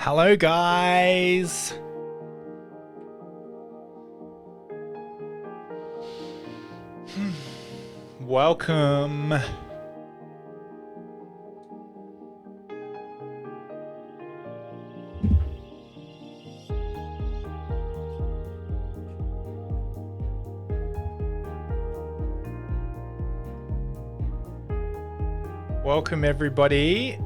Hello, guys. Welcome. Welcome, everybody.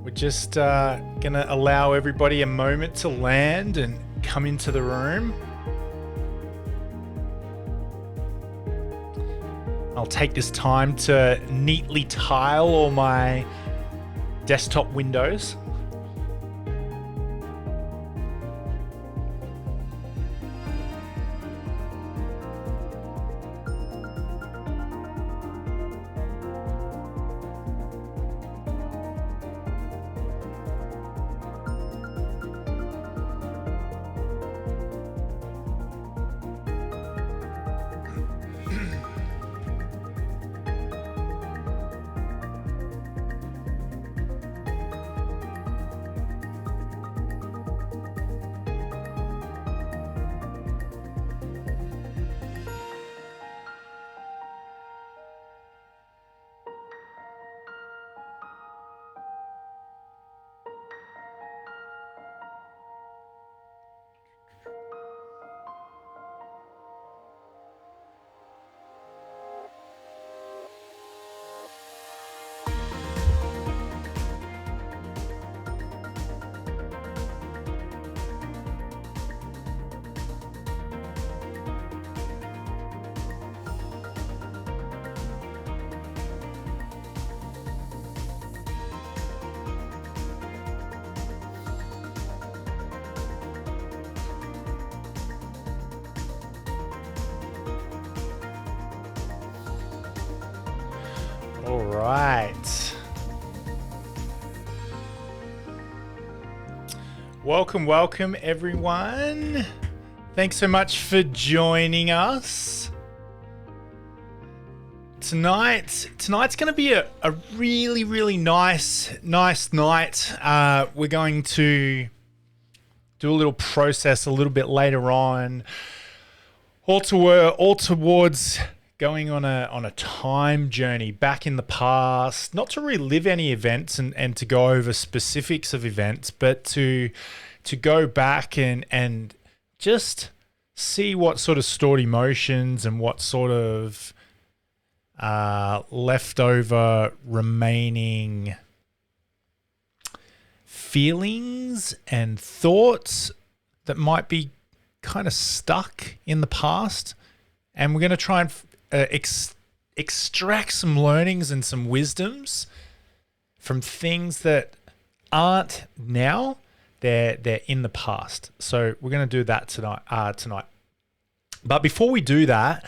We're just gonna allow everybody a moment to land and come into the room. I'll take this time to neatly tile all my desktop windows. All right. Welcome, everyone. Thanks so much for joining us. Tonight's going to be a really nice night. We're going to do a little process a little bit later on, all towards going on a time journey back in the past, not to relive any events and to go over specifics of events, but to go back and just see what sort of stored emotions and what sort of leftover remaining feelings and thoughts that might be kind of stuck in the past. And we're going to try and extract some learnings and some wisdoms from things that aren't now, they're in the past. So we're going to do that tonight. But before we do that,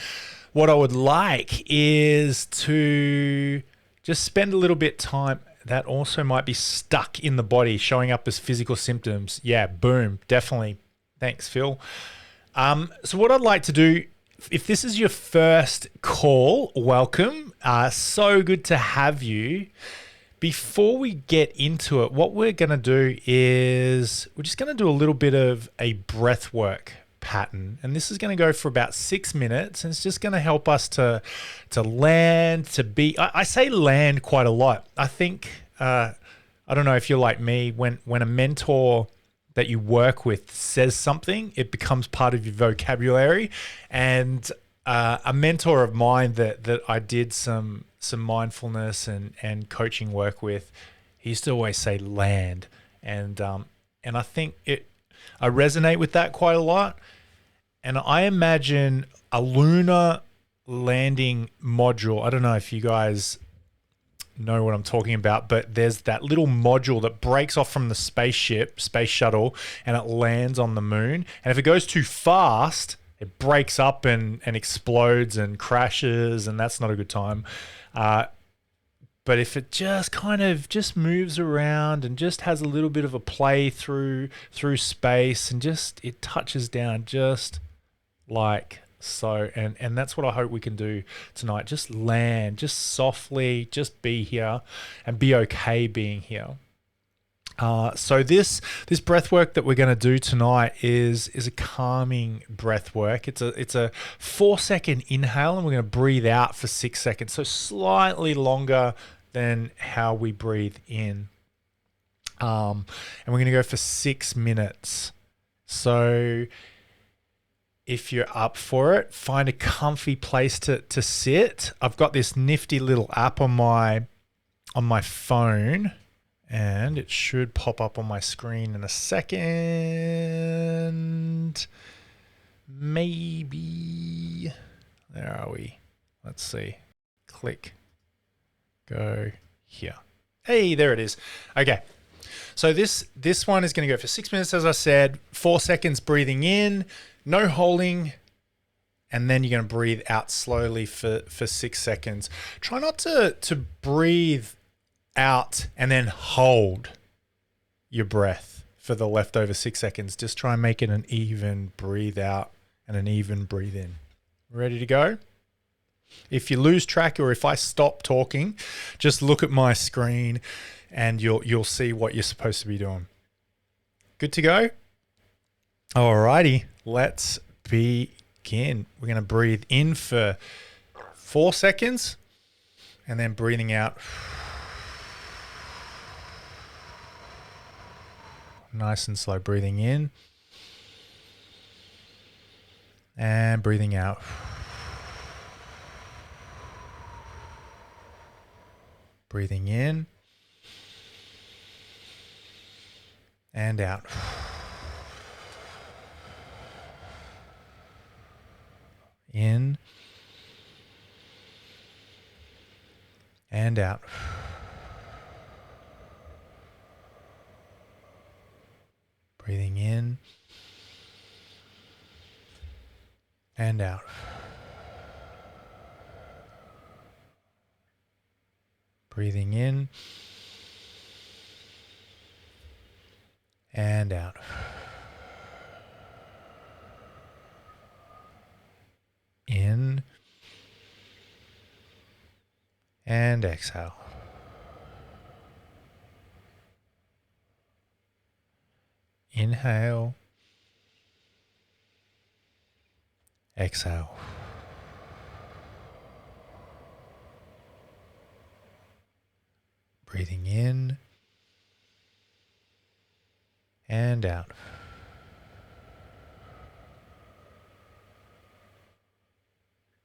what I would like is to just spend a little bit time that also might be stuck in the body, showing up as physical symptoms. Yeah, boom, definitely. Thanks, Phil. So what I'd like to do, if this is your first call, welcome. So good to have you. Before we get into it, what we're going to do is we're just going to do a little bit of a breath work pattern. And this is going to go for about 6 minutes. And it's just going to help us to land, to be... I say land quite a lot. I think, I don't know if you're like me, when a mentor that you work with says something, it becomes part of your vocabulary. And a mentor of mine that I did some mindfulness and coaching work with, he used to always say land. And I think I resonate with that quite a lot. And I imagine a lunar landing module. I don't know if you guys know what I'm talking about, but there's that little module that breaks off from the space shuttle, and it lands on the moon. And if it goes too fast, it breaks up and explodes and crashes, and that's not a good time. But if it just kind of just moves around and just has a little bit of a play through space and just it touches down just like so, and that's what I hope we can do tonight. Just land, just softly, just be here and be okay being here. So this breath work that we're going to do tonight is a calming breath work. It's a 4-second inhale, and we're going to breathe out for 6 seconds. So slightly longer than how we breathe in. And we're going to go for 6 minutes. So if you're up for it, find a comfy place to sit. I've got this nifty little app on my phone, and it should pop up on my screen in a second. Maybe. Where are we? Let's see. Click. Go here. Hey, there it is. Okay. So this one is going to go for 6 minutes, as I said. 4 seconds breathing in, no holding, and then you're going to breathe out slowly for 6 seconds. Try not to breathe out and then hold your breath for the leftover 6 seconds. Just try and make it an even breathe out and an even breathe in. Ready to go? If you lose track, or if I stop talking, just look at my screen and you'll see what you're supposed to be doing. Good to go? Alrighty, let's begin. We're going to breathe in for 4 seconds and then breathing out. Nice and slow. Breathing in and breathing out. Breathing in and out. In and out. Breathing in and out. Breathing in and out. In and exhale. Inhale. Exhale. Breathing in and out.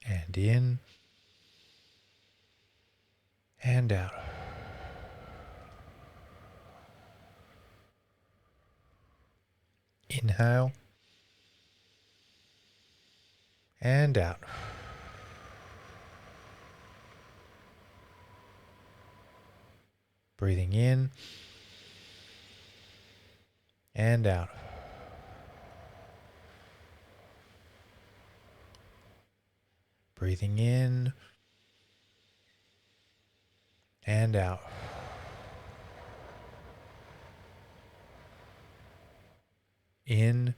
And in and out. Inhale and out. Breathing in and out. Breathing in and out. In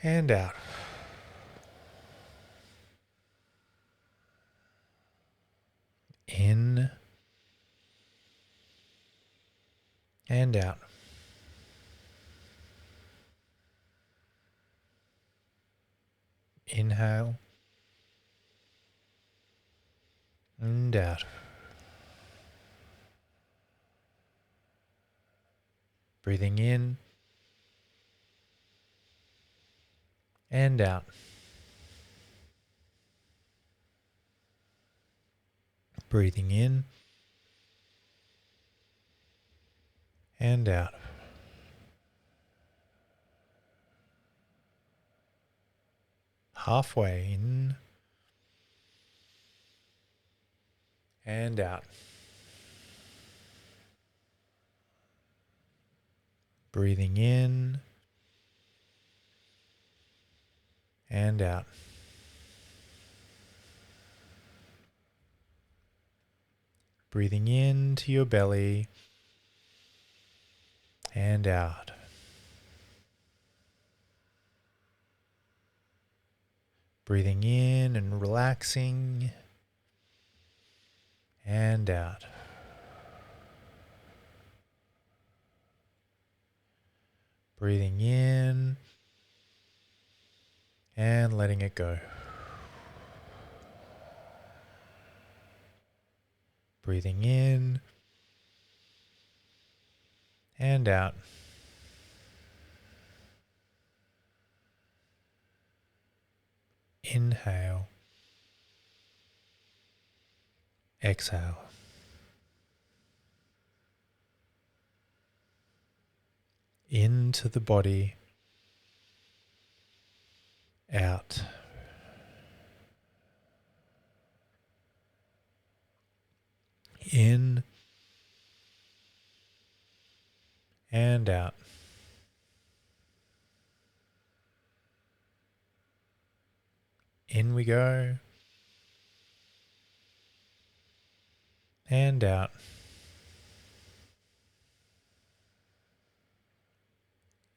and out. In and out. Inhale and out. Breathing in and out. Breathing in and out. Halfway in and out. Breathing in and out. Breathing into your belly and out. Breathing in and relaxing and out. Breathing in and letting it go. Breathing in and out. Inhale. Exhale. Into the body. Out. In and out. In we go. And out.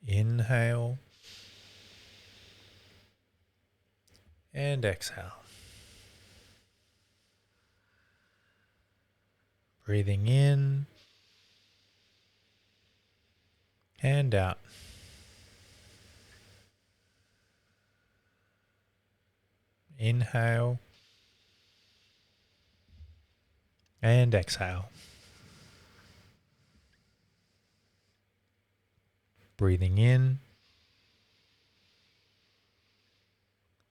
Inhale. And exhale. Breathing in and out. Inhale and exhale. Breathing in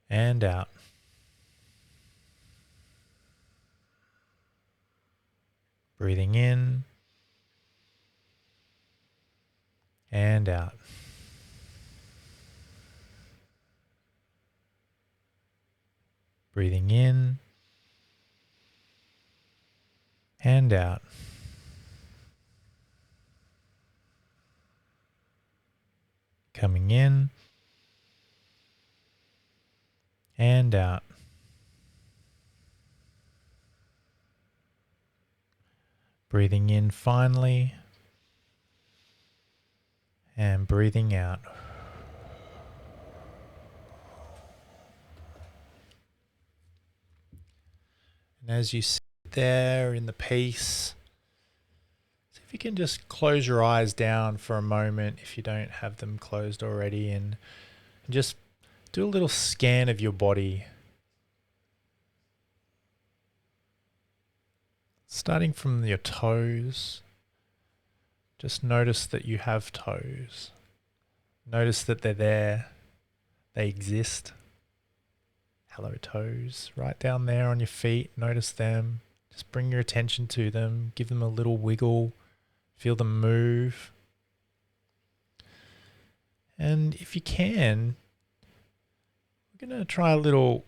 and out. Breathing in and out. Breathing in and out. Coming in and out. Breathing in finally and breathing out. And as you sit there in the peace, see if you can just close your eyes down for a moment if you don't have them closed already, and just do a little scan of your body. Starting from your toes, just notice that you have toes. Notice that they're there. They exist. Hello, toes. Right down there on your feet. Notice them. Just bring your attention to them. Give them a little wiggle. Feel them move. And if you can, we're going to try a little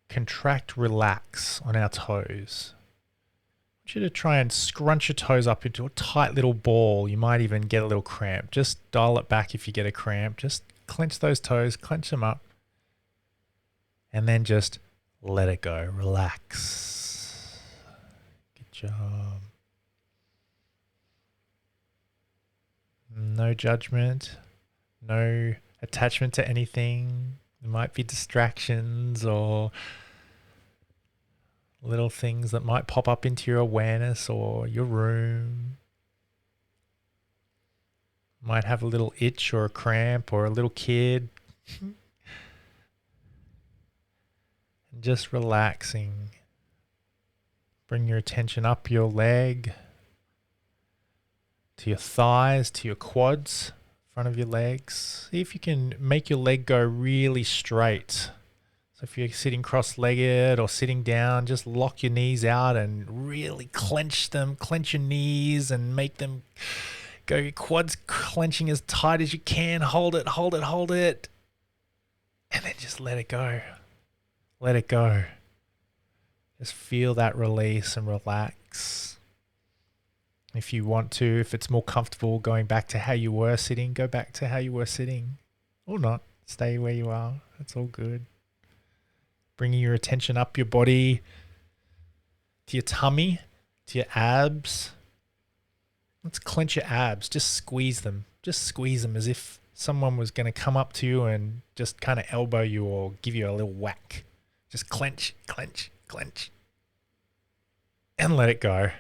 contract, relax on our toes. I want you to try and scrunch your toes up into a tight little ball. You might even get a little cramp. Just dial it back if you get a cramp. Just clench those toes, clench them up. And then just let it go. Relax. Good job. No judgment. No attachment to anything. There might be distractions or little things that might pop up into your awareness or your room. Might have a little itch or a cramp or a little kid. Just relaxing. Bring your attention up your leg, to your thighs, to your quads, front of your legs. See if you can make your leg go really straight. So if you're sitting cross-legged or sitting down, just lock your knees out and really clench them. Clench your knees and make them go. Your quads clenching as tight as you can. Hold it, hold it, hold it. And then just let it go. Let it go. Just feel that release and relax. If you want to, if it's more comfortable going back to how you were sitting, go back to how you were sitting. Or not. Stay where you are. It's all good. Bringing your attention up your body, to your tummy, to your abs. Let's clench your abs. Just squeeze them. Just squeeze them as if someone was going to come up to you and just kind of elbow you or give you a little whack. Just clench, clench, clench. And let it go.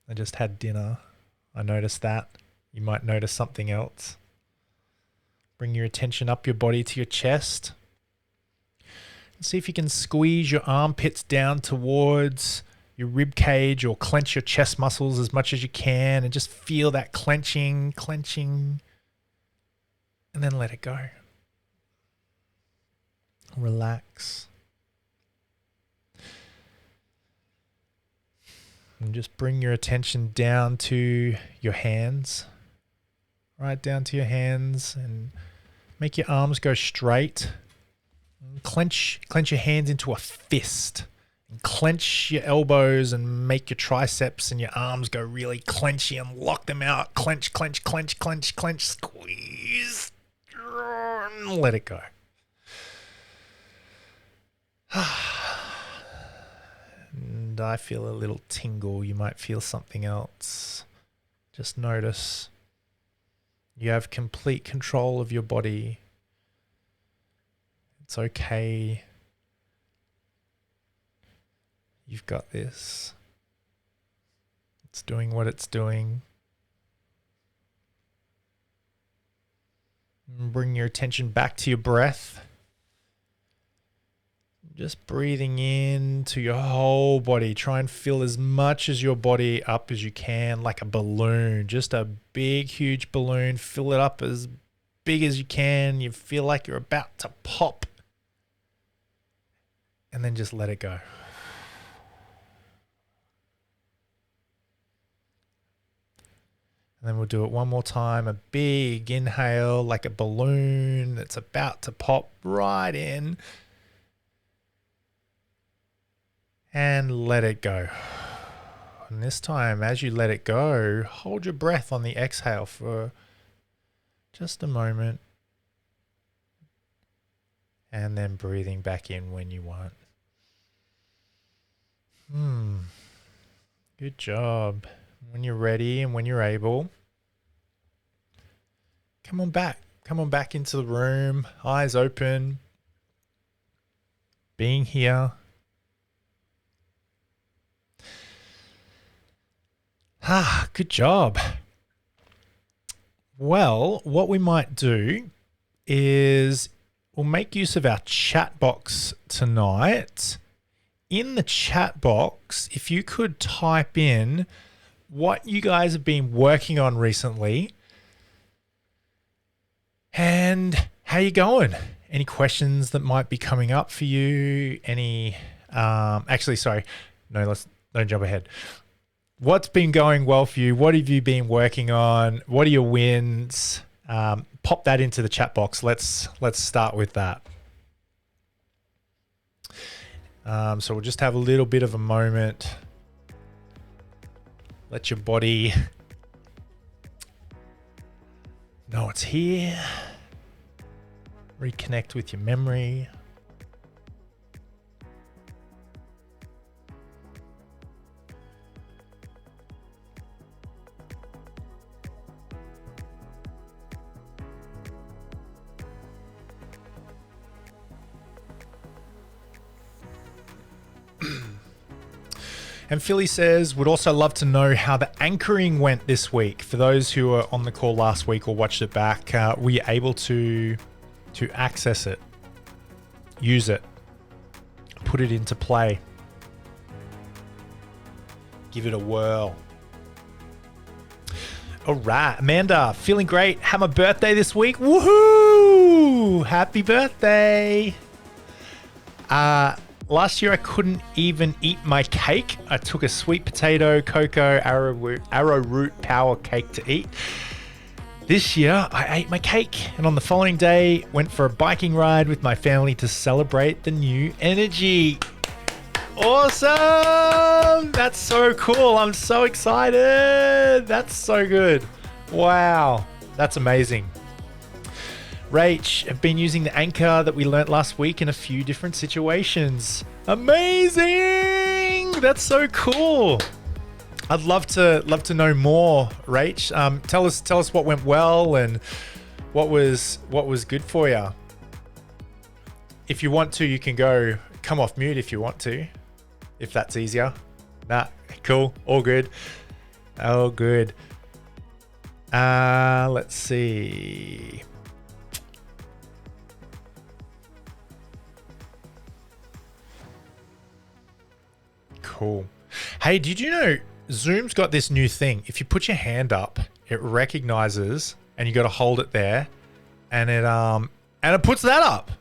I just had dinner. I noticed that. You might notice something else. Bring your attention up your body to your chest. See if you can squeeze your armpits down towards your rib cage or clench your chest muscles as much as you can and just feel that clenching, and then let it go. Relax. And just bring your attention down to your hands. Right down to your hands and make your arms go straight. Clench your hands into a fist. And clench your elbows and make your triceps and your arms go really clenchy and lock them out. Clench, squeeze. And let it go. And I feel a little tingle. You might feel something else. Just notice. You have complete control of your body. It's okay. You've got this. It's doing what it's doing. And bring your attention back to your breath. Just breathing into your whole body. Try and fill as much as your body up as you can, like a balloon. Just a big, huge balloon. Fill it up as big as you can. You feel like you're about to pop. And then just let it go. And then we'll do it one more time. A big inhale, like a balloon that's about to pop right in. And let it go. And this time, as you let it go, hold your breath on the exhale for just a moment. And then breathing back in when you want. Good job. When you're ready and when you're able, come on back. Come on back into the room. Eyes open. Being here. Good job. Well, what we might do is we'll make use of our chat box tonight. In the chat box, if you could type in what you guys have been working on recently and how you going. Any questions that might be coming up for you? Don't jump ahead. What's been going well for you? What have you been working on? What are your wins? Pop that into the chat box. Let's start with that. So we'll just have a little bit of a moment. Let your body know it's here. Reconnect with your memory. And Philly says, would also love to know how the anchoring went this week. For those who were on the call last week or watched it back, were you able to access it, use it, put it into play, give it a whirl? All right, Amanda, feeling great. Had my birthday this week. Woohoo! Happy birthday. Last year, I couldn't even eat my cake. I took a sweet potato, cocoa, arrowroot power cake to eat. This year, I ate my cake, and on the following day, went for a biking ride with my family to celebrate the new energy. Awesome! That's so cool. I'm so excited. That's so good. Wow. That's amazing. Rach, have been using the anchor that we learnt last week in a few different situations. Amazing! That's so cool. I'd love to know more, Rach. Tell us what went well and what was good for you. If you want to, you can come off mute if you want to, if that's easier. Nah, cool, all good. Let's see. Cool. Hey, did you know Zoom's got this new thing? If you put your hand up, it recognizes, and you got to hold it there, and it puts that up.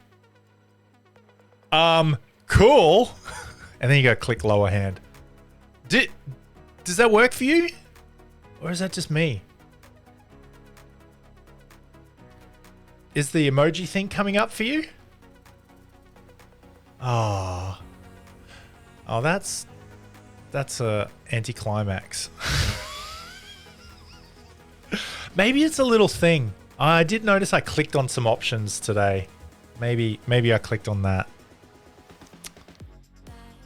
Cool. And then you go click lower hand. Does that work for you? Or is that just me? Is the emoji thing coming up for you? Oh, that's a anticlimax. Maybe it's a little thing. I did notice I clicked on some options today. Maybe I clicked on that.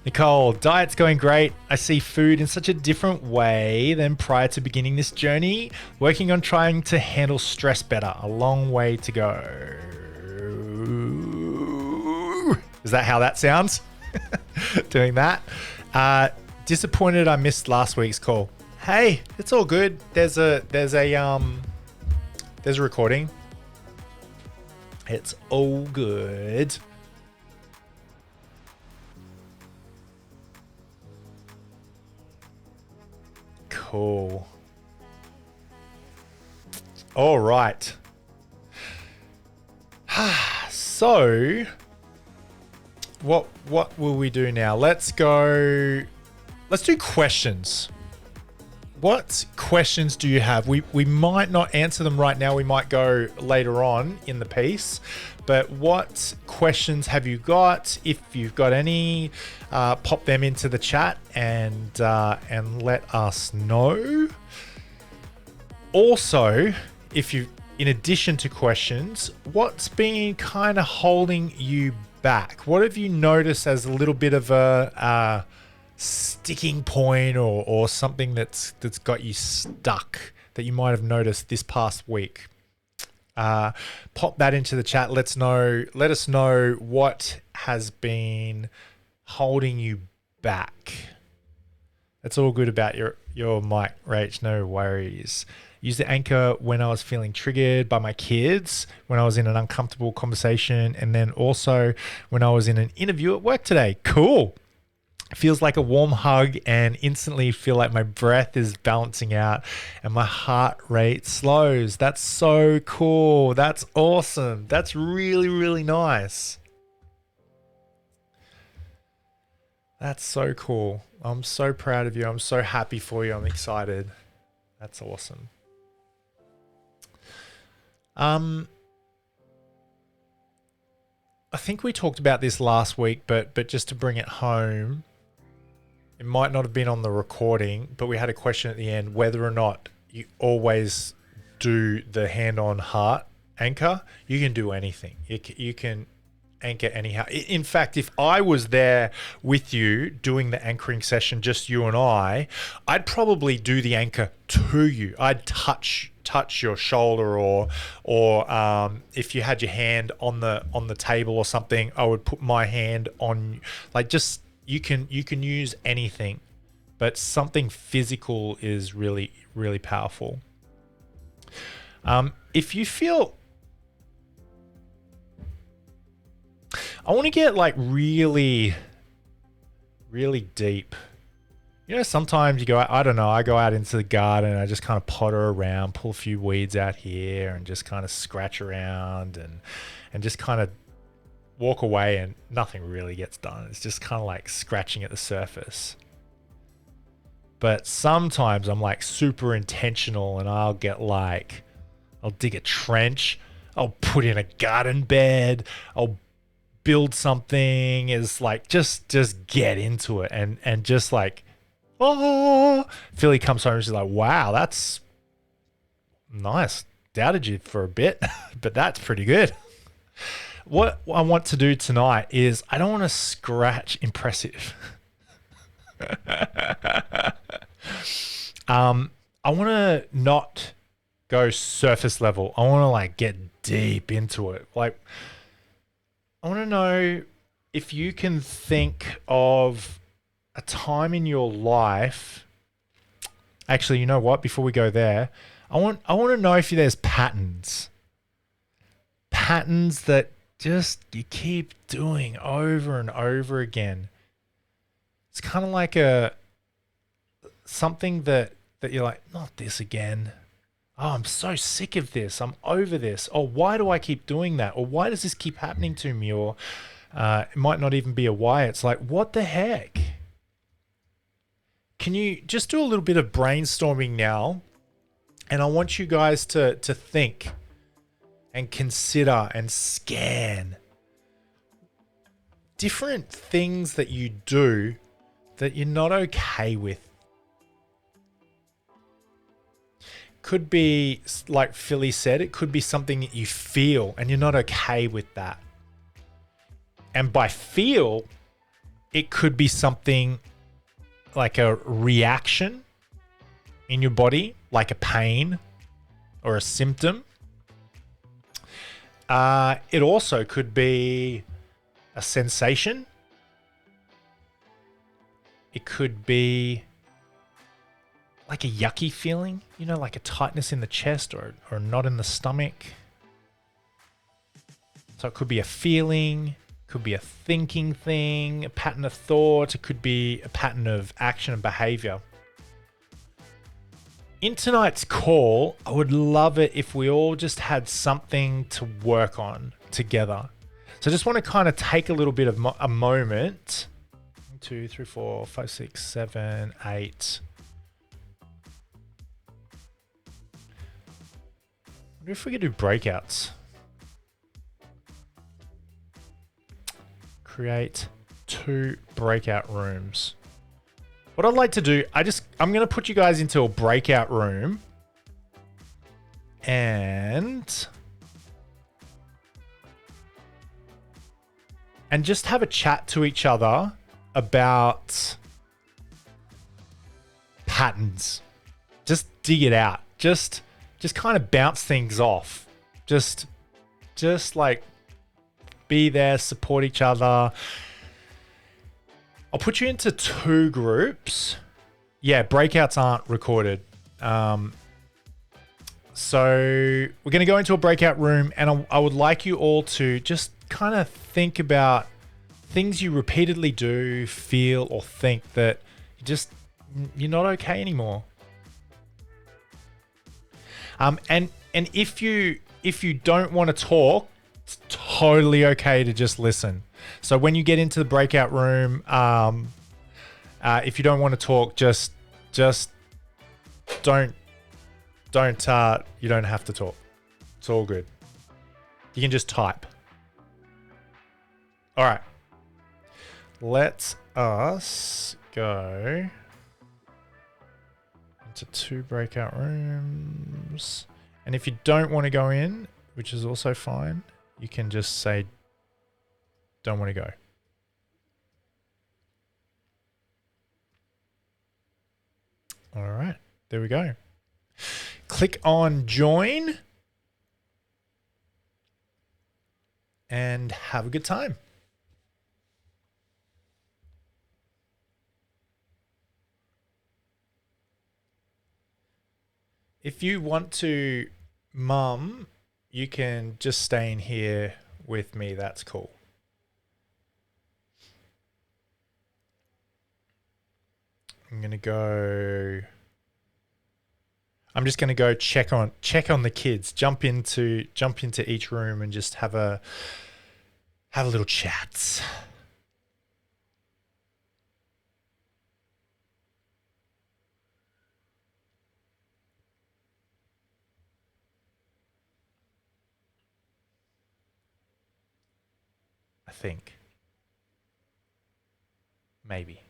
Nicole, diet's going great. I see food in such a different way than prior to beginning this journey. Working on trying to handle stress better. A long way to go. Is that how that sounds? Doing that. Disappointed I missed last week's call. Hey, it's all good. There's a recording. It's all good. Cool. All right. So, what will we do now? Let's do questions. What questions do you have? We might not answer them right now. We might go later on in the piece. But what questions have you got? If you've got any, pop them into the chat and let us know. Also, in addition to questions, what's been kind of holding you back? What have you noticed as a little bit of a sticking point or something that's got you stuck that you might have noticed this past week? Pop that into the chat. Let us know what has been holding you back. That's all good about your mic, Rach. No worries. Use the anchor when I was feeling triggered by my kids, when I was in an uncomfortable conversation, and then also when I was in an interview at work today. Cool. Feels like a warm hug and instantly feel like my breath is balancing out and my heart rate slows. That's so cool. That's awesome. That's really, really nice. That's so cool. I'm so proud of you. I'm so happy for you. I'm excited. That's awesome. I think we talked about this last week, but just to bring it home, it might not have been on the recording, but we had a question at the end, whether or not you always do the hand on heart anchor. You can do anything. You can anchor anyhow. In fact, if I was there with you doing the anchoring session, just you and I'd probably do the anchor to you. I'd touch your shoulder or if you had your hand on the table or something, I would put my hand on, like, just you can use anything, but something physical is really, really powerful. If you feel, I want to get like really, really deep. You know, sometimes you go, I don't know, I go out into the garden and I just kind of potter around, pull a few weeds out here and just kind of scratch around and just kind of walk away and nothing really gets done. It's just kind of like scratching at the surface. But sometimes I'm like super intentional and I'll dig a trench, I'll put in a garden bed, I'll build something, is like just get into it and just like, oh, Philly comes home and she's like, wow, that's nice. Doubted you for a bit, but that's pretty good. What I want to do tonight is I don't want to scratch impressive. I want to not go surface level. I want to like get deep into it. Like, I want to know if you can think of a time in your life. Actually, you know what? Before we go there, I want to know if there's patterns that just you keep doing over and over again. It's kind of like a something that you're like, not this again. Oh, I'm so sick of this. I'm over this. Oh, why do I keep doing that? Or why does this keep happening to me? Or it might not even be a why. It's like, what the heck? Can you just do a little bit of brainstorming now? And I want you guys to think and consider and scan different things that you do that you're not okay with. Could be, like Philly said, it could be something that you feel and you're not okay with that. And by feel, it could be something like a reaction in your body, like a pain or a symptom. It also could be a sensation. It could be like a yucky feeling, like a tightness in the chest or a knot in the stomach. So it could be a feeling, could be a thinking thing, a pattern of thought. It could be a pattern of action and behavior. In tonight's call, I would love it if we all just had something to work on together. So I just want to kind of take a little bit of a moment. 1, 2, 3, 4, 5, 6, 7, 8. I wonder if we could do breakouts. Create 2 breakout rooms. What I'd like to do, I'm going to put you guys into a breakout room and just have a chat to each other about patterns. Just dig it out. Just kind of bounce things off. Just like be there, support each other. I'll put you into 2 groups. Yeah, breakouts aren't recorded. So we're going to go into a breakout room and I would like you all to just kind of think about things you repeatedly do, feel, or think that you're not okay anymore. And if you don't want to talk, it's totally okay to just listen. So when you get into the breakout room, if you don't want to talk, just don't you don't have to talk. It's all good. You can just type. All right. Let us go into 2 breakout rooms. And if you don't want to go in, which is also fine, you can just say, don't want to go. All right, there we go. Click on join and have a good time. If you want to, Mum, you can just stay in here with me. That's cool. I'm just gonna go check on the kids. Jump into each room and just have a little chat. I think. Maybe.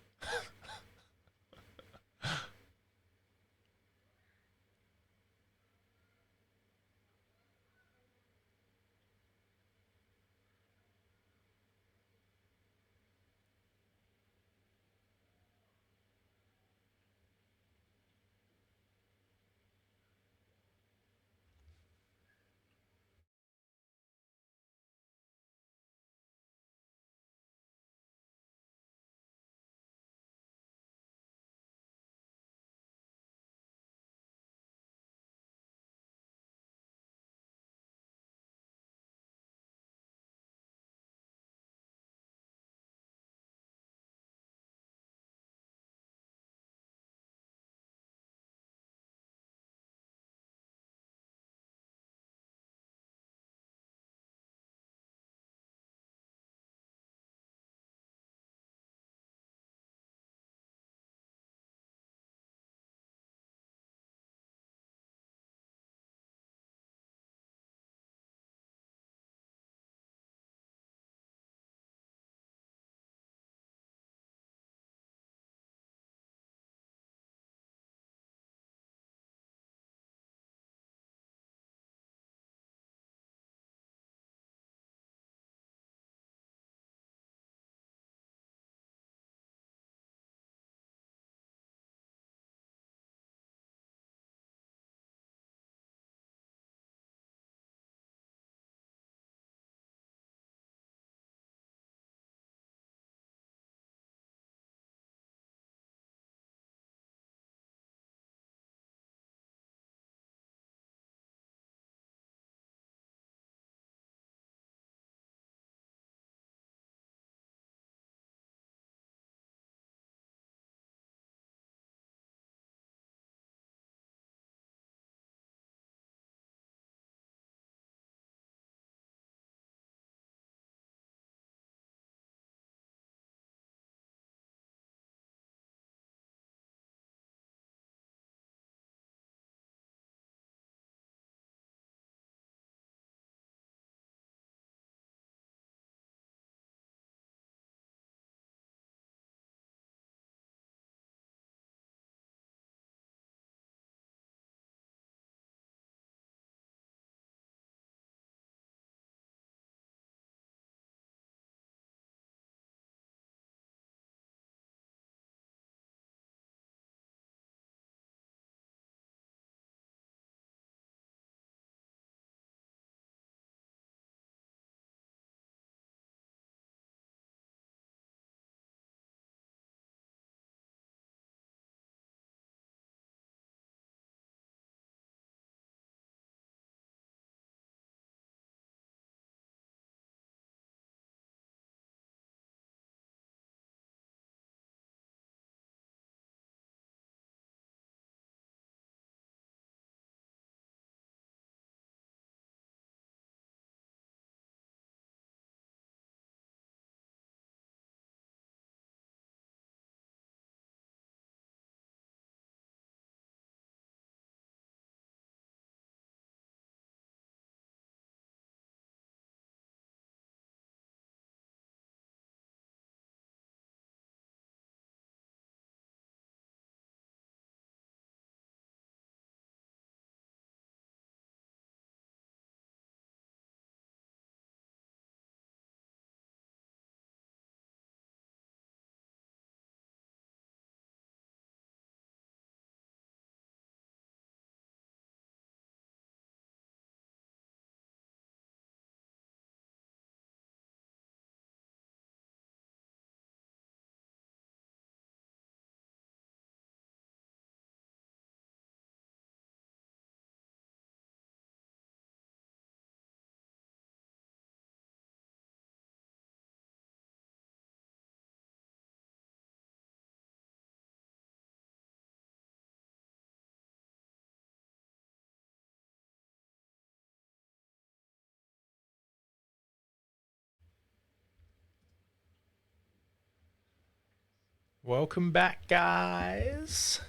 Welcome back, guys.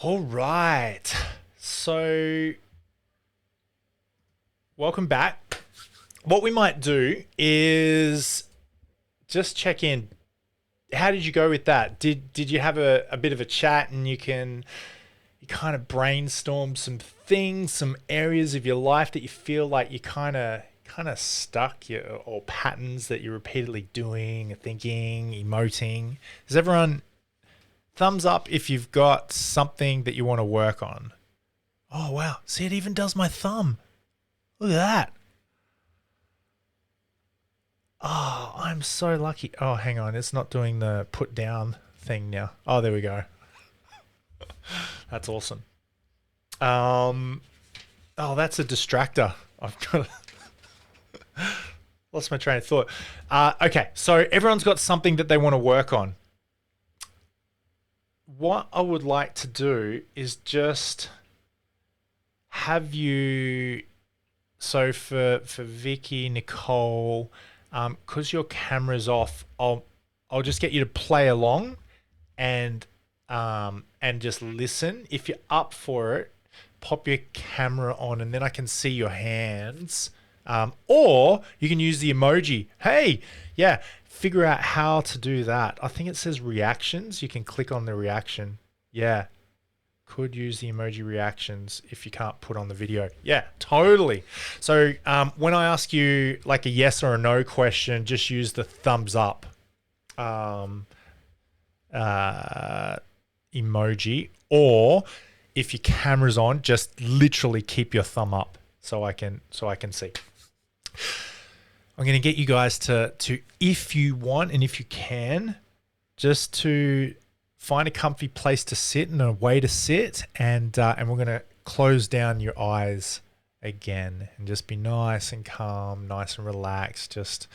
All right. So, welcome back. What we might do is just check in. How did you go with that? Did you have a bit of a chat and you kind of brainstorm some things, some areas of your life that you feel like you kind of stuck, or patterns that you're repeatedly doing, thinking, emoting? Does everyone thumbs up if you've got something that you want to work on? Oh, wow. See, it even does my thumb. Look at that. Oh, I'm so lucky. Oh, hang on. It's not doing the put down thing now. Oh, there we go. That's awesome. Oh, that's a distractor. I've got lost my train of thought. Okay, so everyone's got something that they want to work on. What I would like to do is just have you. So for Vicky, Nicole, because your camera's off, I'll just get you to play along, and just listen. If you're up for it, pop your camera on, and then I can see your hands. Or you can use the emoji. Hey, yeah, figure out how to do that. I think it says reactions. You can click on the reaction. Yeah. Could use the emoji reactions if you can't put on the video. Yeah, totally. So when I ask you like a yes or a no question, just use the thumbs up emoji, or if your camera's on, just literally keep your thumb up so I can see. I'm going to get you guys to if you want and if you can, just to find a comfy place to sit and a way to sit, and we're going to close down your eyes again and just be nice and calm, nice and relaxed, just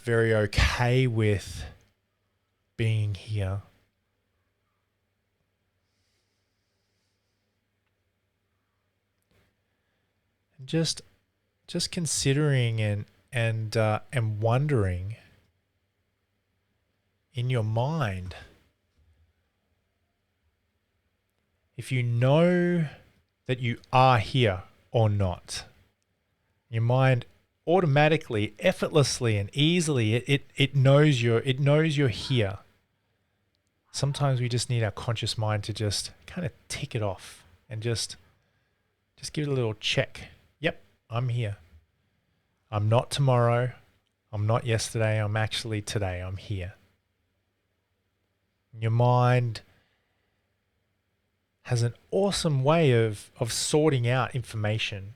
very okay with being here. And just considering and wondering in your mind, if you know that you are here or not. Your mind automatically, effortlessly, and easily, it knows you're here. Sometimes we just need our conscious mind to just kind of tick it off and just give it a little check. Yep, I'm here. I'm not tomorrow. I'm not yesterday. I'm actually today. I'm here. Your mind has an awesome way of sorting out information.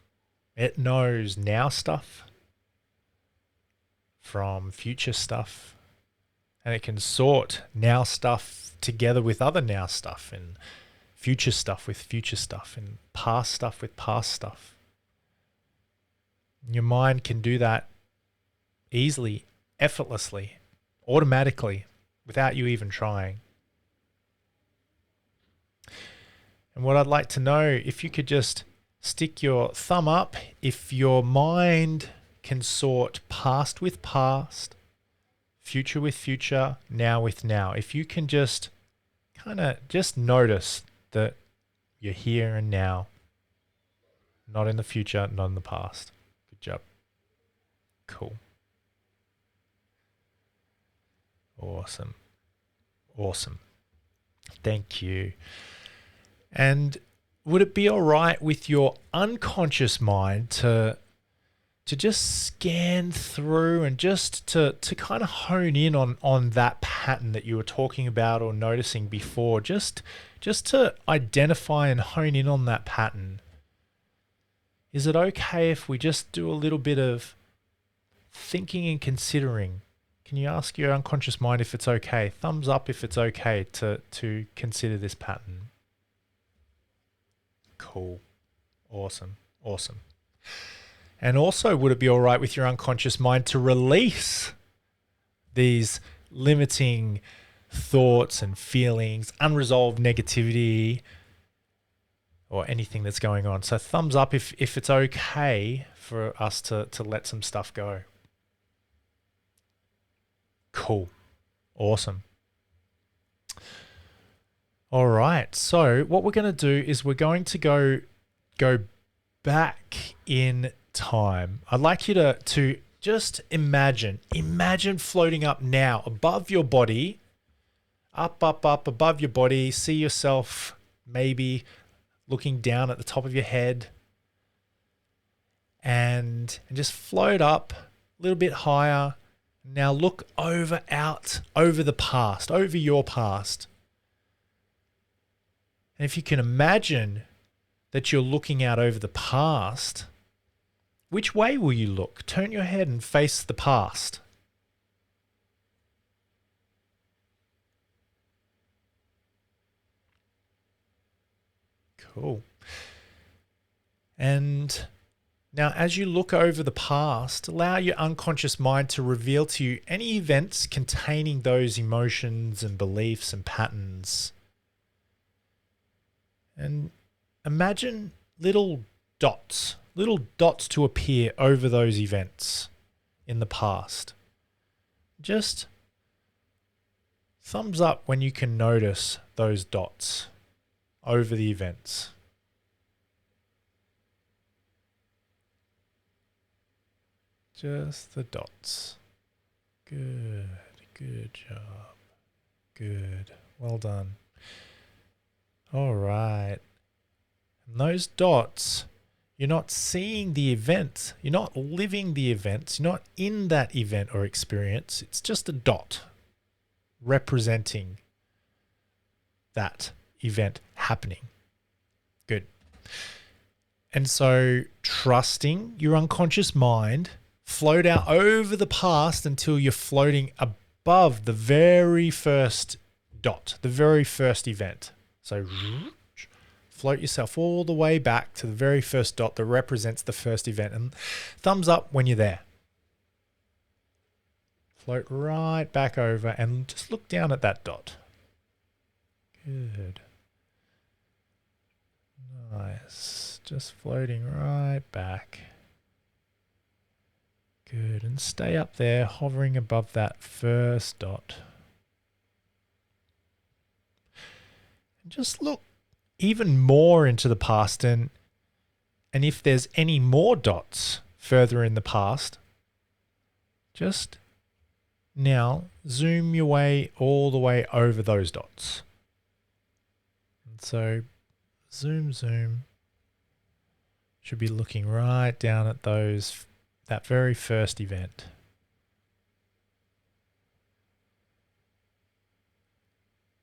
It knows now stuff from future stuff, and it can sort now stuff together with other now stuff, and future stuff with future stuff, and past stuff with past stuff. Your mind can do that easily, effortlessly, automatically, without you even trying. And what I'd like to know, if you could just stick your thumb up, if your mind can sort past with past, future with future, now with now. If you can just kind of just notice that you're here and now, not in the future, not in the past. Good job. Cool. Awesome. Awesome. Thank you. And would it be all right with your unconscious mind to just scan through and just to kind of hone in on that pattern that you were talking about or noticing before, just to identify and hone in on that pattern? Is it okay if we just do a little bit of thinking and considering? Can you ask your unconscious mind if it's okay? Thumbs up if it's okay to consider this pattern. Cool. Awesome. Awesome. And also, would it be all right with your unconscious mind to release these limiting thoughts and feelings, unresolved negativity, or anything that's going on. So thumbs up if it's okay for us to let some stuff go. Cool. Awesome. All right. So what we're going to do is we're going to go back in time. I'd like you to just imagine floating up now above your body, up above your body. See yourself maybe looking down at the top of your head, and just float up a little bit higher. Now look over the past, over your past. And if you can imagine that you're looking out over the past, which way will you look? Turn your head and face the past. Cool. And now as you look over the past, allow your unconscious mind to reveal to you any events containing those emotions and beliefs and patterns. And imagine little dots to appear over those events in the past. Just thumbs up when you can notice those dots over the events. Just the dots. Good job. Good. Well done. All right. And those dots, you're not seeing the event. You're not living the events. You're not in that event or experience. It's just a dot representing that event happening. Good. And so trusting your unconscious mind, float out over the past until you're floating above the very first dot, the very first event. So float yourself all the way back to the very first dot that represents the first event, and thumbs up when you're there. Float right back over and just look down at that dot. Good. Nice. Just floating right back. Good. And stay up there, hovering above that first dot. And just look even more into the past, and if there's any more dots further in the past, just now zoom your way all the way over those dots. And so zoom. Should be looking right down at that very first event.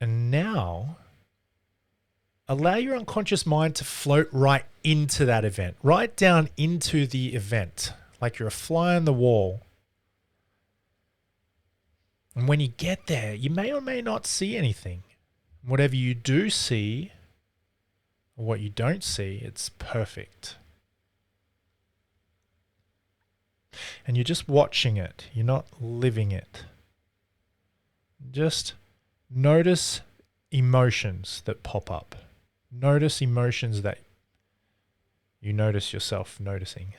And now allow your unconscious mind to float right into that event, right down into the event, like you're a fly on the wall. And when you get there, you may or may not see anything. Whatever you do see, or what you don't see, it's perfect. And you're just watching it. You're not living it. Just notice emotions that pop up. Notice emotions that you notice yourself noticing.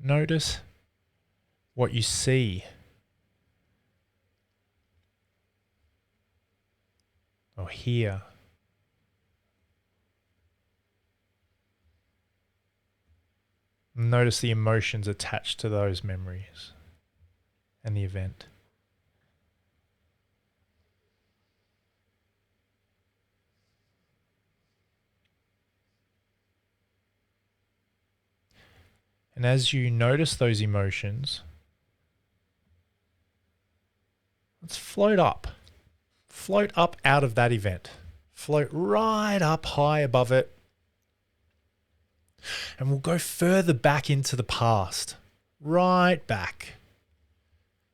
Notice what you see or hear. Notice the emotions attached to those memories and the event. And as you notice those emotions, let's float up. Float up out of that event. Float right up high above it. And we'll go further back into the past. Right back.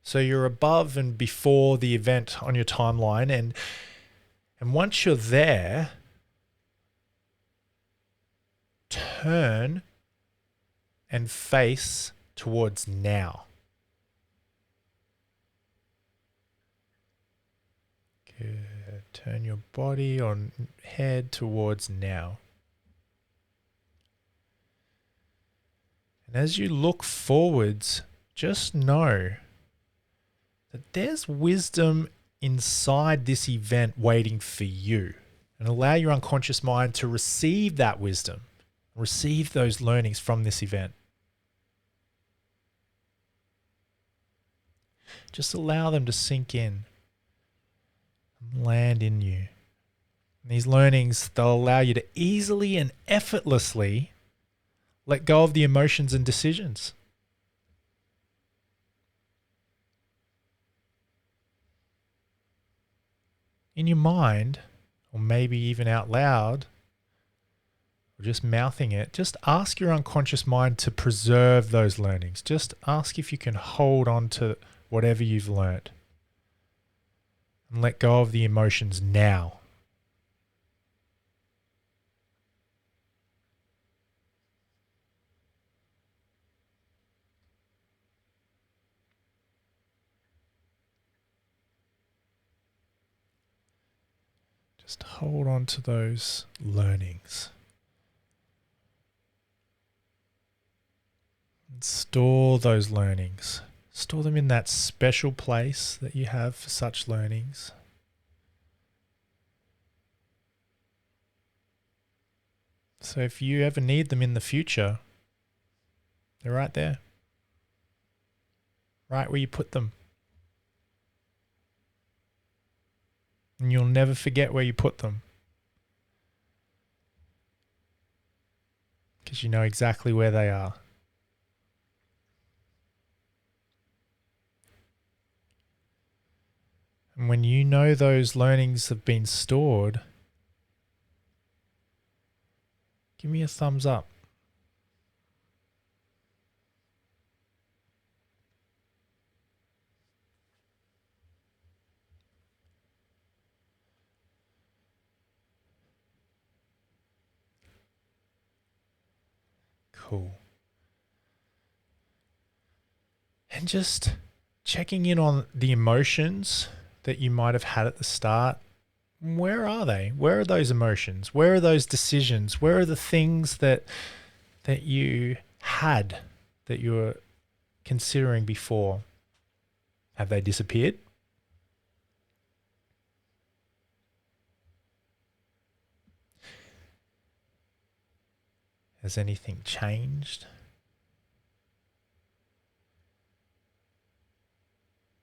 So you're above and before the event on your timeline, and And once you're there, turn and face towards now. Good. Turn your body or head towards now. And as you look forwards, just know that there's wisdom inside this event waiting for you. And allow your unconscious mind to receive that wisdom, receive those learnings from this event. Just allow them to sink in, land in you. And these learnings, they'll allow you to easily and effortlessly let go of the emotions and decisions. In your mind, or maybe even out loud, or just mouthing it, just ask your unconscious mind to preserve those learnings. Just ask if you can hold on to whatever you've learned and let go of the emotions now. Just hold on to those learnings. And store those learnings. Store them in that special place that you have for such learnings. So if you ever need them in the future, they're right there. Right where you put them. And you'll never forget where you put them. Because you know exactly where they are. And when you know those learnings have been stored, give me a thumbs up. Cool. And just checking in on the emotions that you might have had at the start. Where are they? Where are those emotions? Where are those decisions? Where are the things that you had that you were considering before? Have they disappeared? Has anything changed?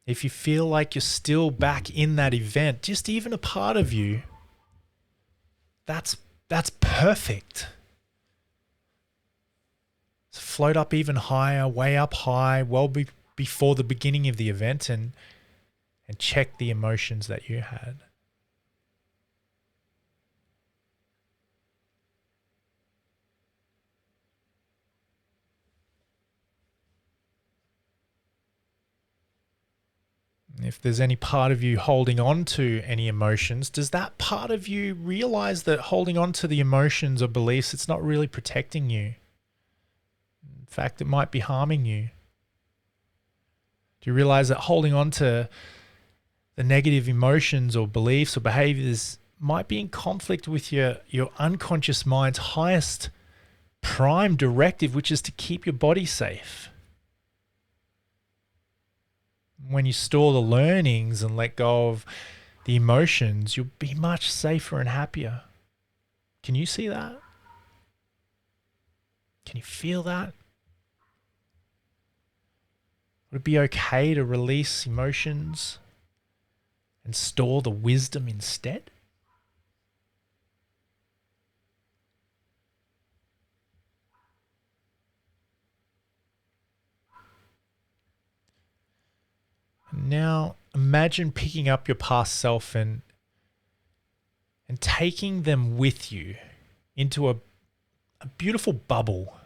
If you feel like you're still back in that event, just even a part of you, that's perfect. So float up even higher, way up high, before the beginning of the event, and check the emotions that you had. If there's any part of you holding on to any emotions, does that part of you realize that holding on to the emotions or beliefs, it's not really protecting you? In fact, it might be harming you. Do you realize that holding on to the negative emotions or beliefs or behaviors might be in conflict with your unconscious mind's highest prime directive, which is to keep your body safe? When you store the learnings and let go of the emotions, you'll be much safer and happier. Can you see that? Can you feel that? Would it be okay to release emotions and store the wisdom instead? Now, imagine picking up your past self and taking them with you into a beautiful bubble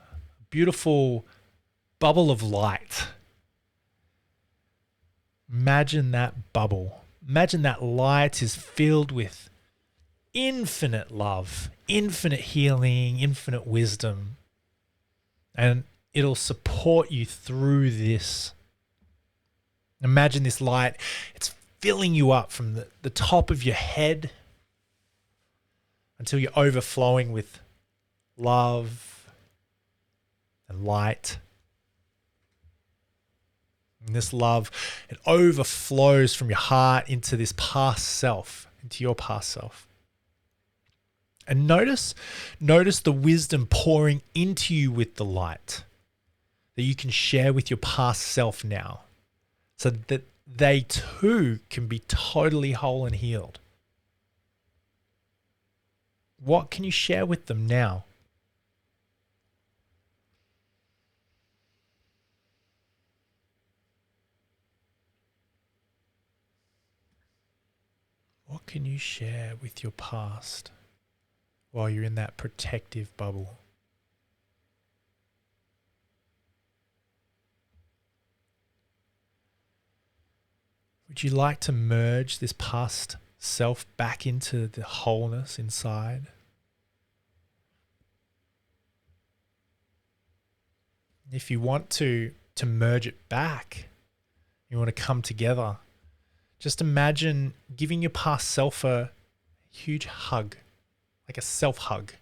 of light. Imagine that bubble. Imagine that light is filled with infinite love, infinite healing, infinite wisdom. And it'll support you through this. Imagine this light, it's filling you up from the top of your head until you're overflowing with love and light. And this love, it overflows from your heart into this past self, into your past self. And notice the wisdom pouring into you with the light that you can share with your past self now, so that they too can be totally whole and healed. What can you share with them now? What can you share with your past while you're in that protective bubble? Would you like to merge this past self back into the wholeness inside? If you want to merge it back, you want to come together, just imagine giving your past self a huge hug, like a self hug.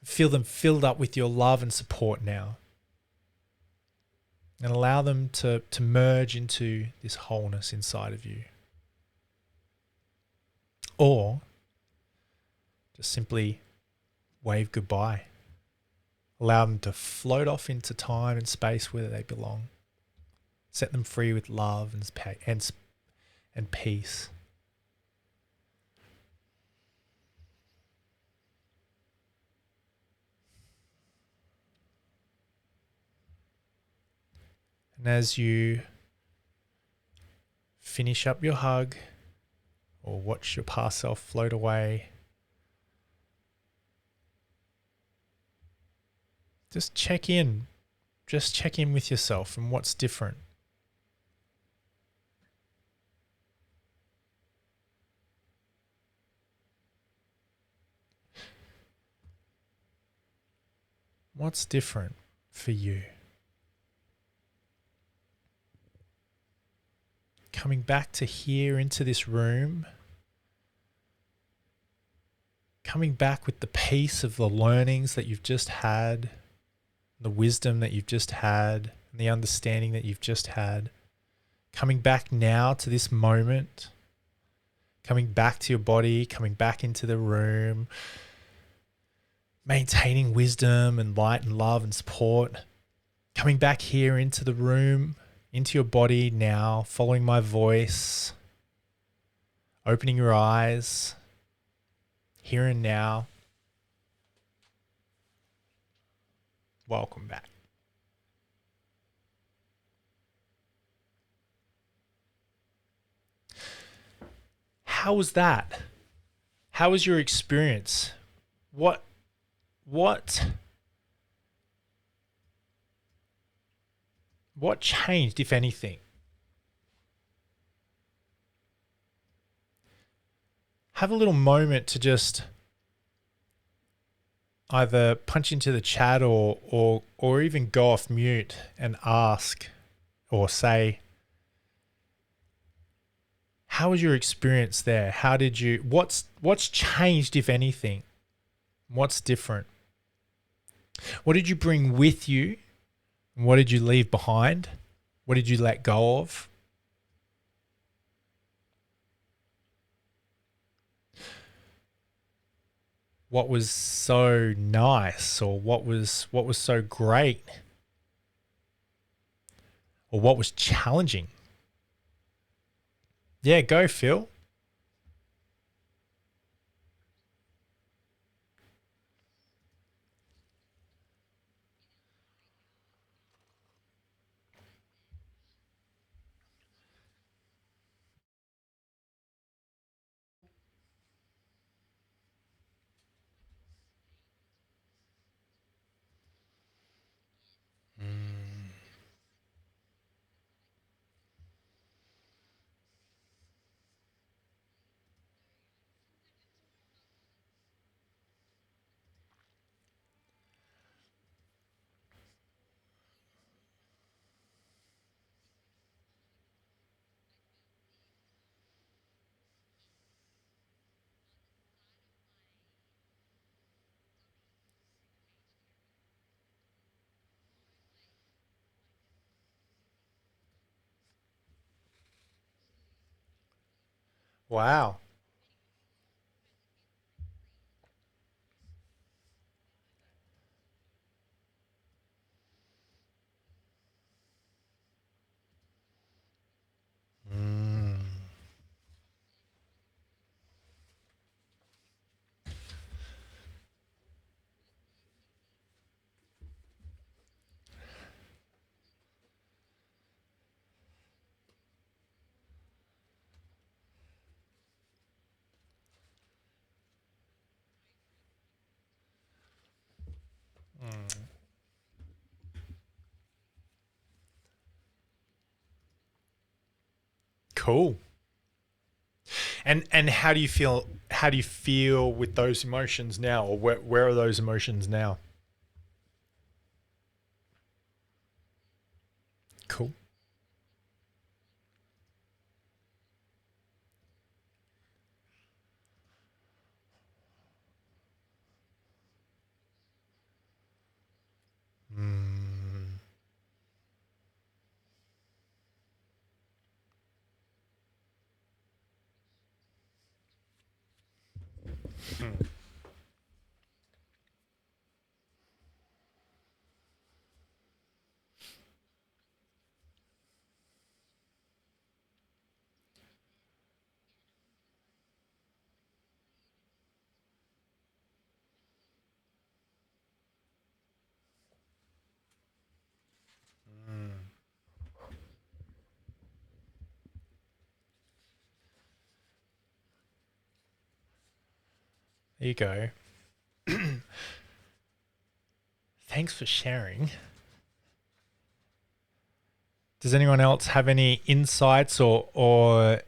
Feel them filled up with your love and support now. And allow them to merge into this wholeness inside of you. Or just simply wave goodbye. Allow them to float off into time and space where they belong. Set them free with love and peace. And as you finish up your hug or watch your past self float away, just check in. Just check in with yourself and what's different. What's different for you? Coming back to here into this room, coming back with the peace of the learnings that you've just had, the wisdom that you've just had, and the understanding that you've just had. Coming back now to this moment, coming back to your body, coming back into the room, maintaining wisdom and light and love and support. Coming back here into the room, into your body now, following my voice, opening your eyes, here and now. Welcome back. How was that? How was your experience? What changed, if anything? Have a little moment to just either punch into the chat or even go off mute and ask or say, how was your experience there? How did you, what's changed, if anything? What's different? What did you bring with you? What did you leave behind? What did you let go of? What was so nice, or what was so great, or what was challenging? Yeah, go, Phil. Wow. Mm. Mm. Cool. And how do you feel? How do you feel with those emotions now, or where are those emotions now? Cool. Mm. Mm. There you go. Thanks for sharing. Does anyone else have any insights or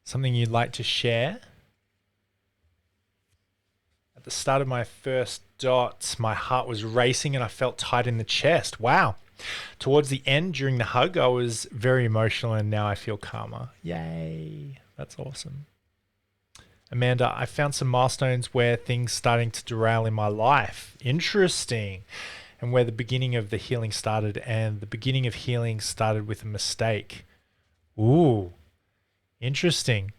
something you'd like to share? At the start of my first dots, my heart was racing and I felt tight in the chest. Wow. Towards the end, during the hug, I was very emotional and now I feel calmer. Yay. That's awesome. Amanda, I found some milestones where things starting to derail in my life. Interesting. And where the beginning of the healing started, and the beginning of healing started with a mistake. Ooh, interesting.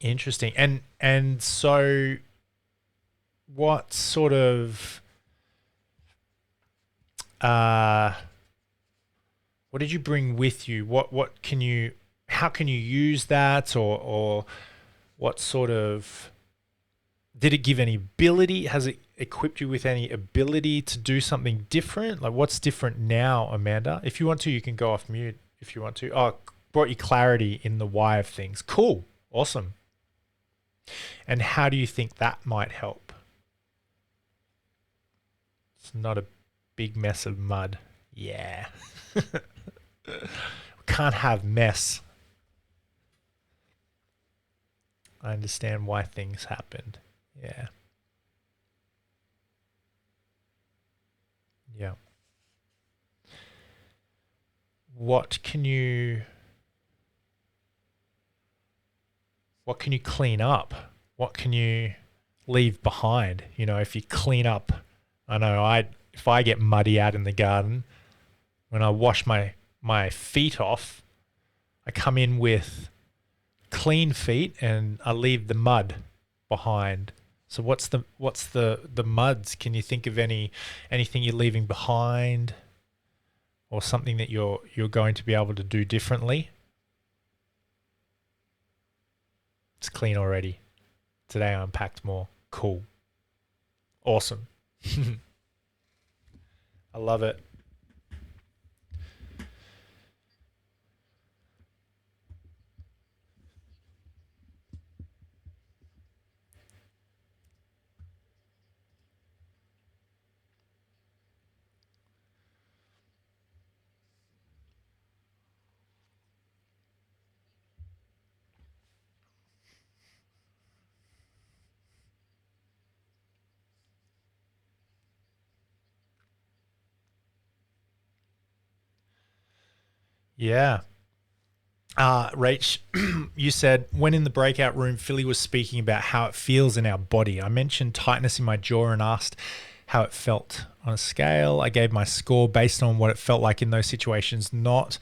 Interesting. And so what sort of uh what did you bring with you? What can you how can you use that, or what sort of did it give any ability? Has it equipped you with any ability to do something different? Like what's different now, Amanda? If you want to, you can go off mute if you want to. Oh, brought you clarity in the why of things. Cool. Awesome. And how do you think that might help? It's not a big mess of mud. Yeah. Can't have mess. I understand why things happened. Yeah. Yeah. What can you what can you clean up? What can you leave behind? You know, if you clean up, I know if I get muddy out in the garden, when I wash my feet off, I come in with clean feet and I leave the mud behind. So what's the muds? Can you think of anything you're leaving behind, or something that you're going to be able to do differently? It's clean already. Today I unpacked more. Cool. Awesome. I love it. Yeah. Rach, you said when in the breakout room, Philly was speaking about how it feels in our body. I mentioned tightness in my jaw and asked how it felt. On a scale, I gave my score based on what it felt like in those situations, not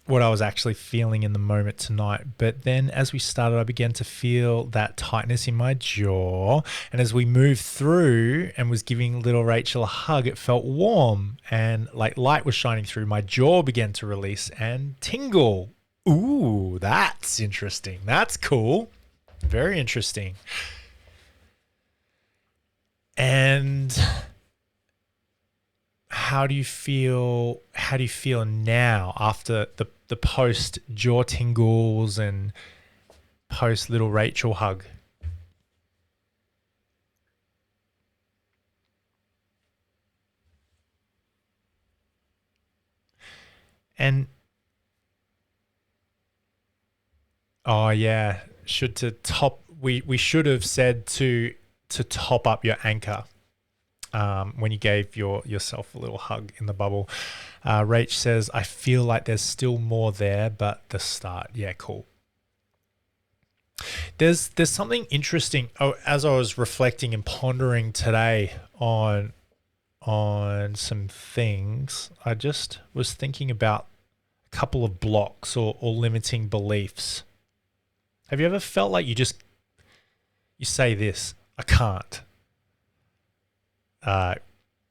what I was actually feeling in the moment tonight. But then as we started, I began to feel that tightness in my jaw. And as we moved through and was giving little Rachel a hug, it felt warm and like light was shining through. My jaw began to release and tingle. Ooh, that's interesting. That's cool. Very interesting. And how do you feel now after the post jaw tingles and post little Rachel hug? And oh yeah, we should have said to top up your anchor when you gave yourself a little hug in the bubble. Rach says, I feel like there's still more there, but the start. Yeah, cool. There's something interesting. Oh, as I was reflecting and pondering today on some things, I just was thinking about a couple of blocks or limiting beliefs. Have you ever felt like you say this, I can't?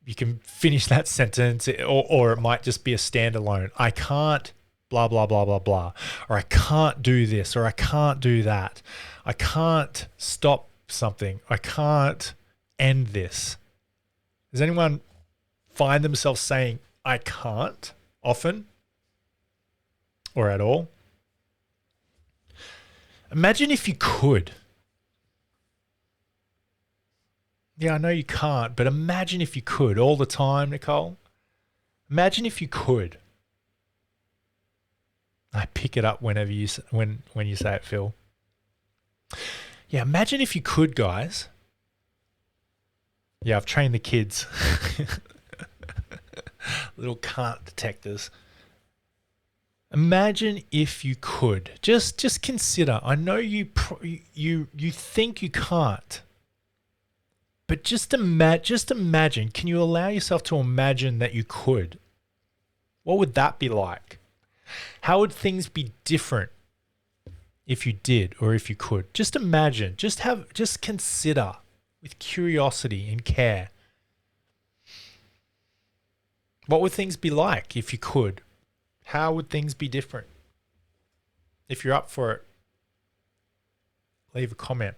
You can finish that sentence, or it might just be a standalone. I can't blah, blah, blah, blah, blah. Or I can't do this, or I can't do that. I can't stop something. I can't end this. Does anyone find themselves saying, I can't often or at all? Imagine if you could. Yeah, I know you can't, but imagine if you could all the time, Nicole. Imagine if you could. I pick it up whenever when you say it, Phil. Yeah, imagine if you could, guys. Yeah, I've trained the kids. Little can't detectors. Imagine if you could. Just consider. I know you think you can't. But just imagine. Can you allow yourself to imagine that you could? What would that be like? How would things be different if you did or if you could? Just imagine. Just consider with curiosity and care. What would things be like if you could? How would things be different? If you're up for it, leave a comment.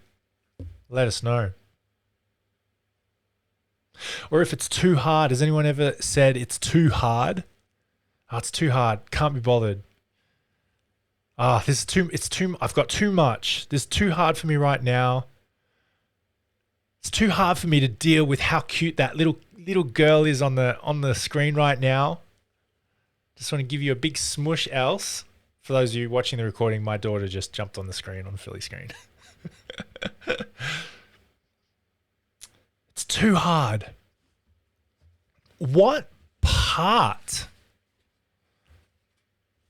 Let us know. Or if it's too hard, has anyone ever said it's too hard? Oh, it's too hard. Can't be bothered. I've got too much. This is too hard for me right now. It's too hard for me to deal with how cute that little girl is on the screen right now. Just want to give you a big smush else. For those of you watching the recording, my daughter just jumped on the screen, on Philly's screen. It's too hard. What part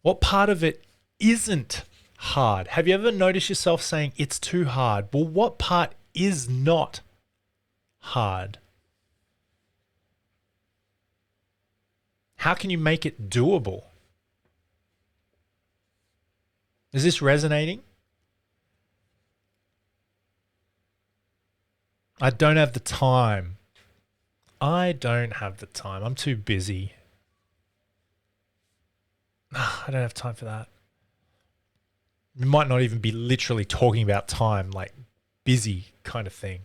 of it isn't hard? Have you ever noticed yourself saying it's too hard? Well, what part is not hard? How can you make it doable? Is this resonating? I don't have the time. I don't have the time. I'm too busy. I don't have time for that. You might not even be literally talking about time, like busy kind of thing.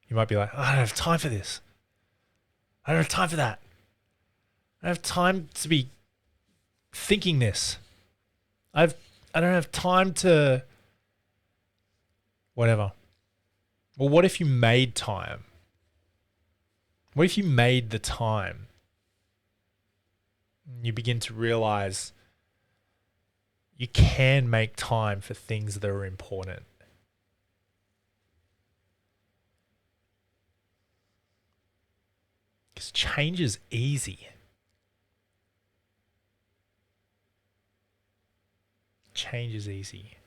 You might be like, I don't have time for this. I don't have time for that. I don't have time to be thinking this. I don't have time to whatever. Well, what if you made time? What if you made the time? You begin to realize you can make time for things that are important. Because change is easy. Change is easy.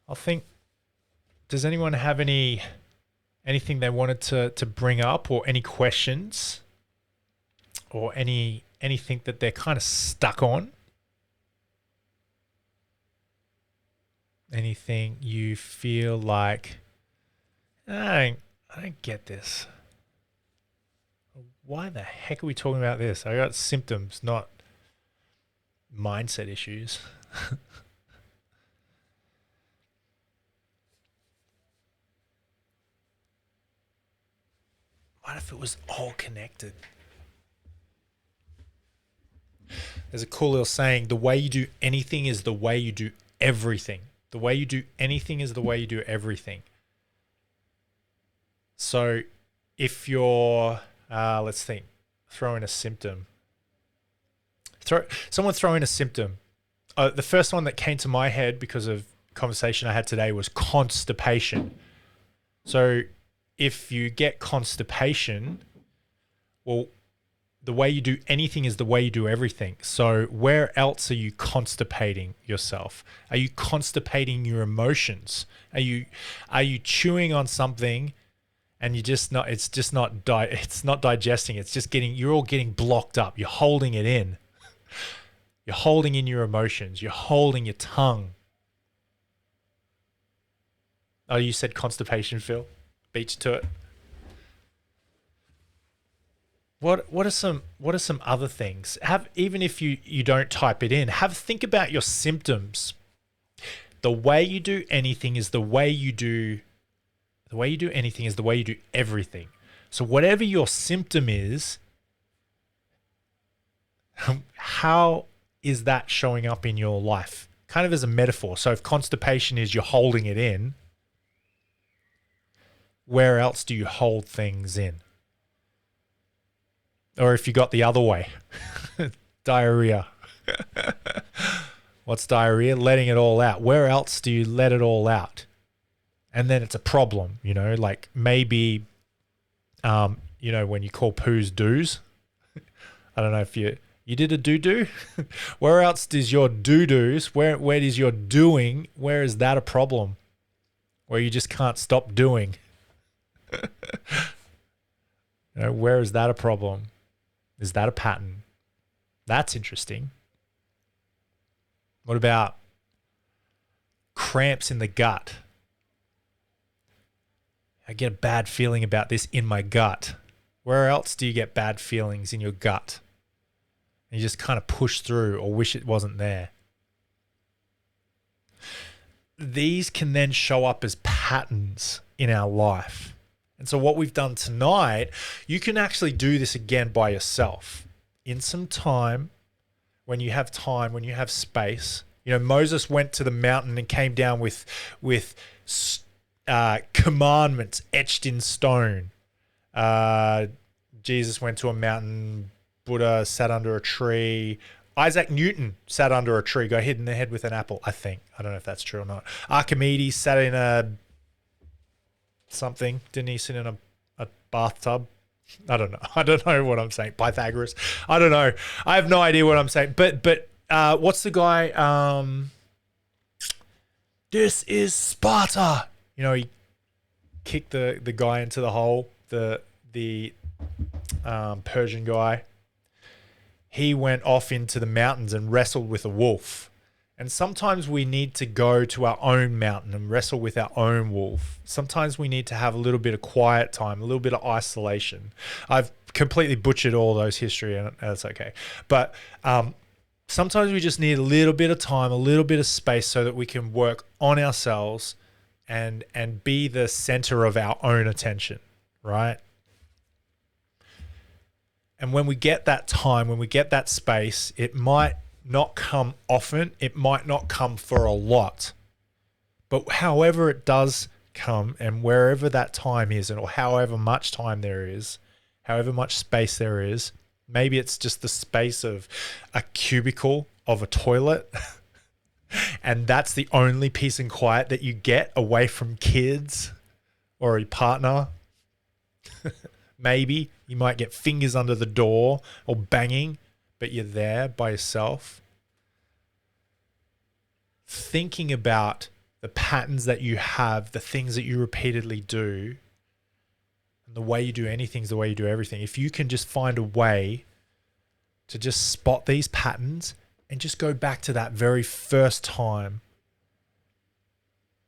I think does anyone have anything they wanted to bring up, or any questions, or anything that they're kind of stuck on? Anything you feel like, I don't get this. Why the heck are we talking about this? I got symptoms, not mindset issues. What if it was all connected? There's a cool little saying, the way you do anything is the way you do everything. The way you do anything is the way you do everything. So if you're, let's think, throw in a symptom. Someone throw in a symptom. The first one that came to my head because of conversation I had today was constipation. So if you get constipation, well, the way you do anything is the way you do everything. So where else are you constipating yourself? Are you constipating your emotions? Are you chewing on something and it's not digesting. It's just you're all getting blocked up. You're holding it in. You're holding in your emotions. You're holding your tongue. Oh, you said constipation, Phil? Beat you to it. What are some other things? Even if you don't type it in, think about your symptoms. The way you do anything is the way you do anything is the way you do everything. So whatever your symptom is, how is that showing up in your life? Kind of as a metaphor. So if constipation is you're holding it in, where else do you hold things in? Or if you got the other way, diarrhea. What's diarrhea? Letting it all out. Where else do you let it all out? And then it's a problem, like maybe, when you call poos doos. I don't know if you did a doo-doo. Where else does your doo-doos, where does your doing, where is that a problem? Where you just can't stop doing? Where is that a problem? Is that a pattern? That's interesting. What about cramps in the gut? I get a bad feeling about this in my gut. Where else do you get bad feelings in your gut? And you just kind of push through or wish it wasn't there. These can then show up as patterns in our life. And so what we've done tonight, you can actually do this again by yourself in some time, when you have space. Moses went to the mountain and came down with commandments etched in stone. Jesus went to a mountain. Buddha sat under a tree. Isaac Newton sat under a tree, got hit in the head with an apple, I think. I don't know if that's true or not. Archimedes sat in something. Didn't he sit in a bathtub? I don't know. I don't know what I'm saying. Pythagoras. I don't know. I have no idea what I'm saying. But what's the guy? This is Sparta. He kicked the guy into the hole. The Persian guy. He went off into the mountains and wrestled with a wolf. And sometimes we need to go to our own mountain and wrestle with our own wolf. Sometimes we need to have a little bit of quiet time, a little bit of isolation. I've completely butchered all those history, and that's okay. But sometimes we just need a little bit of time, a little bit of space so that we can work on ourselves and be the center of our own attention, right? And when we get that time, when we get that space, it might not come often. It might not come for a lot. But however it does come, and wherever that time is, or however much time there is, however much space there is, maybe it's just the space of a cubicle of a toilet. And that's the only peace and quiet that you get away from kids or a partner. Maybe you might get fingers under the door or banging, but you're there by yourself. Thinking about the patterns that you have, the things that you repeatedly do, and the way you do anything is the way you do everything. If you can just find a way to just spot these patterns and just go back to that very first time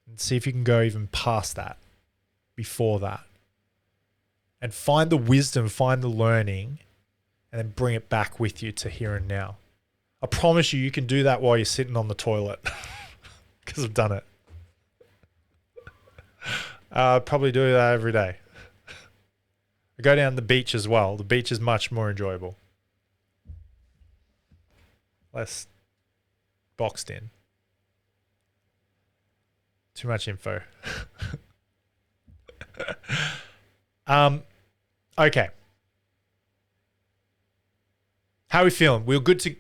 and see if you can go even past that, before that, and find the wisdom, find the learning, and then bring it back with you to here and now. I promise you, you can do that while you're sitting on the toilet because I've done it. Probably do that every day. I go down the beach as well. The beach is much more enjoyable. Less boxed in. Too much info. Okay. How are we feeling? We're good to...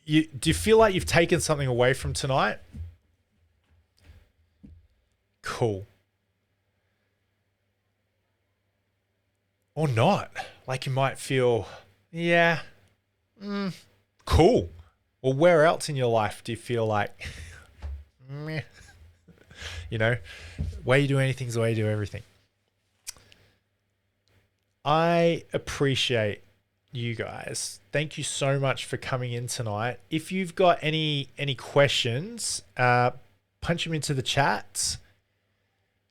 do you feel like you've taken something away from tonight? Cool. Or not. Like you might feel, yeah, cool. Well, where else in your life do you feel like, meh? You know, way you do anything is the way you do everything. I appreciate you guys. Thank you so much for coming in tonight. If you've got any questions, punch them into the chat,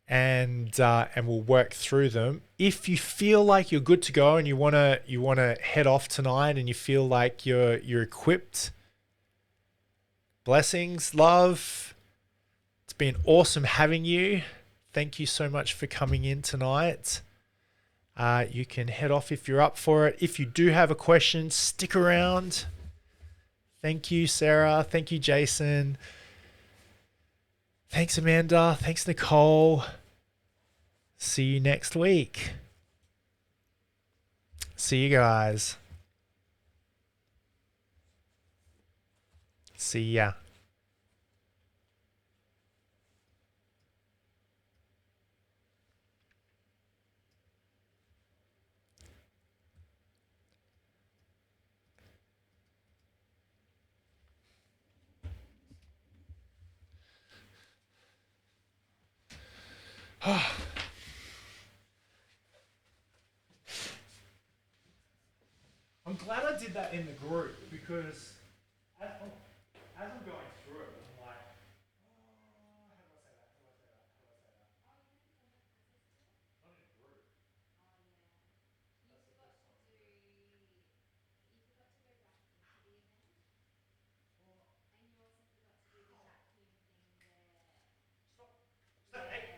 and we'll work through them. If you feel like you're good to go and you wanna head off tonight and you feel like you're equipped, blessings, love. It's been awesome having you. Thank you so much for coming in tonight. You can head off if you're up for it. If you do have a question, stick around. Thank you, Sarah. Thank you, Jason. Thanks, Amanda. Thanks, Nicole. See you next week. See you guys. See ya. I'm glad I did that in the group because as I'm going through it, I'm like, oh, how do I say that? How do I say that? How do I say that? Not in a group. That's the first time. Stop. Stop. Hey.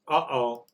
Uh-oh.